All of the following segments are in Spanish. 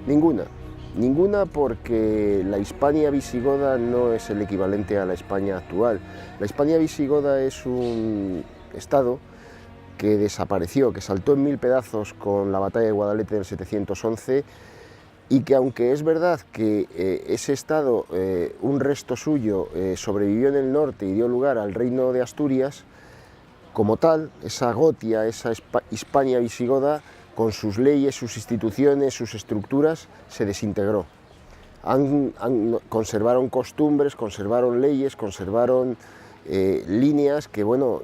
Ninguna. Ninguna, porque la Hispania visigoda no es el equivalente a la España actual. La Hispania visigoda es un estado que desapareció, que saltó en 1000 pedazos con la batalla de Guadalete del 711, y que, aunque es verdad que ese estado, un resto suyo, sobrevivió en el norte y dio lugar al reino de Asturias, como tal, esa Gotia, esa Hispania visigoda, con sus leyes, sus instituciones, sus estructuras, se desintegró. Conservaron costumbres, conservaron leyes, conservaron líneas que, bueno,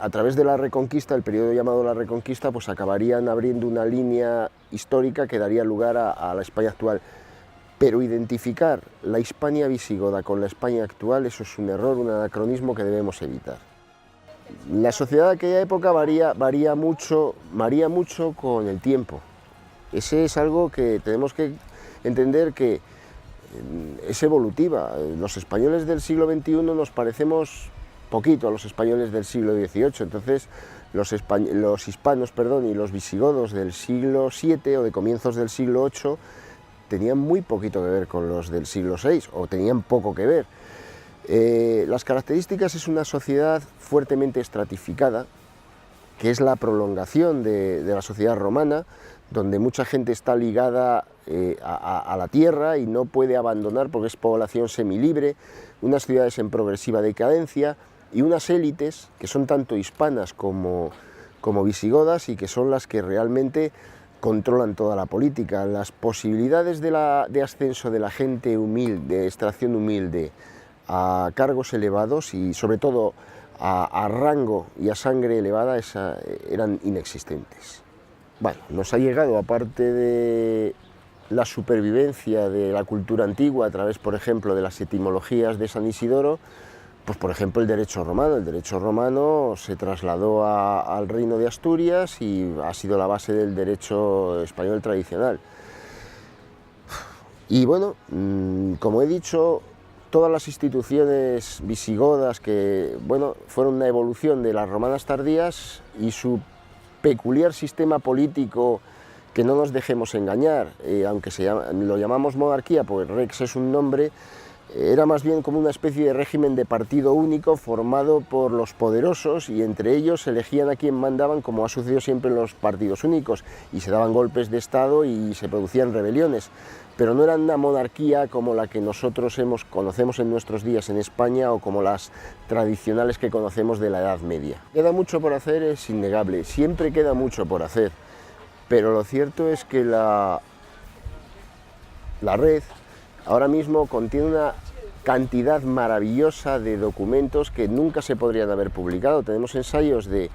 a través de la Reconquista, el periodo llamado la Reconquista, pues acabarían abriendo una línea histórica que daría lugar a la España actual. Pero identificar la Hispania visigoda con la España actual, eso es un error, un anacronismo que debemos evitar. La sociedad de aquella época varía mucho con el tiempo. Ese es algo que tenemos que entender, que es evolutiva. Los españoles del siglo XXI nos parecemos poquito a los españoles del siglo XVIII, entonces los hispanos, y los visigodos del siglo VII o de comienzos del siglo VIII tenían muy poquito que ver con los del siglo VI, o tenían poco que ver. Las características: es una sociedad fuertemente estratificada, que es la prolongación de la sociedad romana, donde mucha gente está ligada a la tierra y no puede abandonar porque es población semilibre, unas ciudades en progresiva decadencia y unas élites que son tanto hispanas como visigodas, y que son las que realmente controlan toda la política. Las posibilidades de ascenso de la gente humilde, de extracción humilde, a cargos elevados y sobre todo a rango y a sangre elevada, eran inexistentes. Bueno, nos ha llegado, aparte de la supervivencia de la cultura antigua a través, por ejemplo, de las etimologías de San Isidoro, pues por ejemplo el derecho romano. El derecho romano se trasladó al reino de Asturias y ha sido la base del derecho español tradicional. Y bueno, como he dicho, todas las instituciones visigodas, que bueno, fueron una evolución de las romanas tardías, y su peculiar sistema político, que no nos dejemos engañar, aunque lo llamamos monarquía, pues rex es un nombre, era más bien como una especie de régimen de partido único formado por los poderosos, y entre ellos elegían a quien mandaban, como ha sucedido siempre en los partidos únicos, y se daban golpes de estado y se producían rebeliones. Pero no era una monarquía como la que nosotros conocemos en nuestros días en España, o como las tradicionales que conocemos de la Edad Media. Queda mucho por hacer, es innegable, siempre queda mucho por hacer, pero lo cierto es que la red ahora mismo contiene una cantidad maravillosa de documentos que nunca se podrían haber publicado. Tenemos ensayos de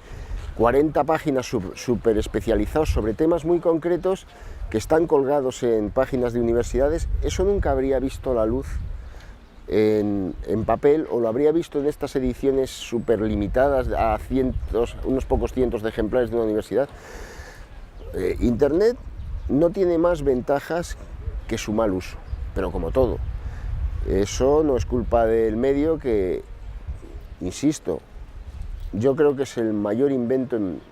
40 páginas súper especializados sobre temas muy concretos, que están colgados en páginas de universidades. Eso nunca habría visto la luz en papel, o lo habría visto en estas ediciones súper limitadas a unos pocos cientos de ejemplares de una universidad. Internet no tiene más ventajas que su mal uso, pero como todo. Eso no es culpa del medio, que, insisto, yo creo que es el mayor invento en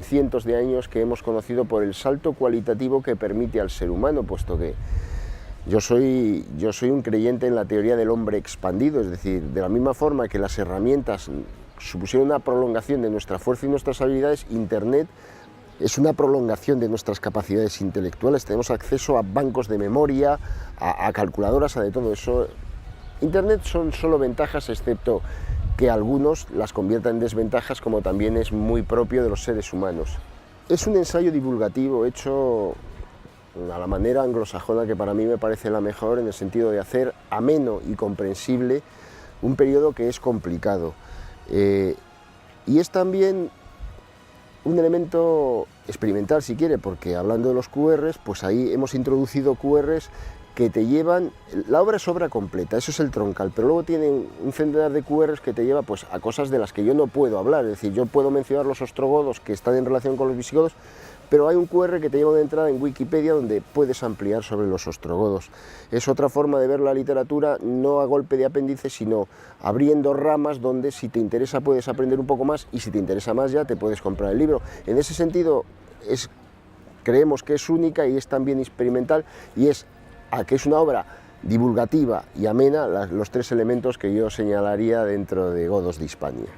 cientos de años que hemos conocido, por el salto cualitativo que permite al ser humano, puesto que yo soy un creyente en la teoría del hombre expandido, es decir, de la misma forma que las herramientas supusieron una prolongación de nuestra fuerza y nuestras habilidades, Internet es una prolongación de nuestras capacidades intelectuales. Tenemos acceso a bancos de memoria, a calculadoras, a de todo eso. Internet son solo ventajas, excepto que algunos las conviertan en desventajas, como también es muy propio de los seres humanos. Es un ensayo divulgativo hecho a la manera anglosajona, que para mí me parece la mejor, en el sentido de hacer ameno y comprensible un periodo que es complicado. Y es también un elemento experimental, si quiere, porque hablando de los QRs, pues ahí hemos introducido QRs que te llevan, la obra es obra completa, eso es el troncal, pero luego tienen un centenar de QRs que te lleva pues a cosas de las que yo no puedo hablar. Es decir, yo puedo mencionar los ostrogodos, que están en relación con los visigodos, pero hay un QR que te lleva de entrada en Wikipedia, donde puedes ampliar sobre los ostrogodos. Es otra forma de ver la literatura, no a golpe de apéndice, sino abriendo ramas donde, si te interesa, puedes aprender un poco más, y si te interesa más ya te puedes comprar el libro. En ese sentido es creemos que es única y es también experimental, y es a que es una obra divulgativa y amena, los tres elementos que yo señalaría dentro de Godos de Hispania.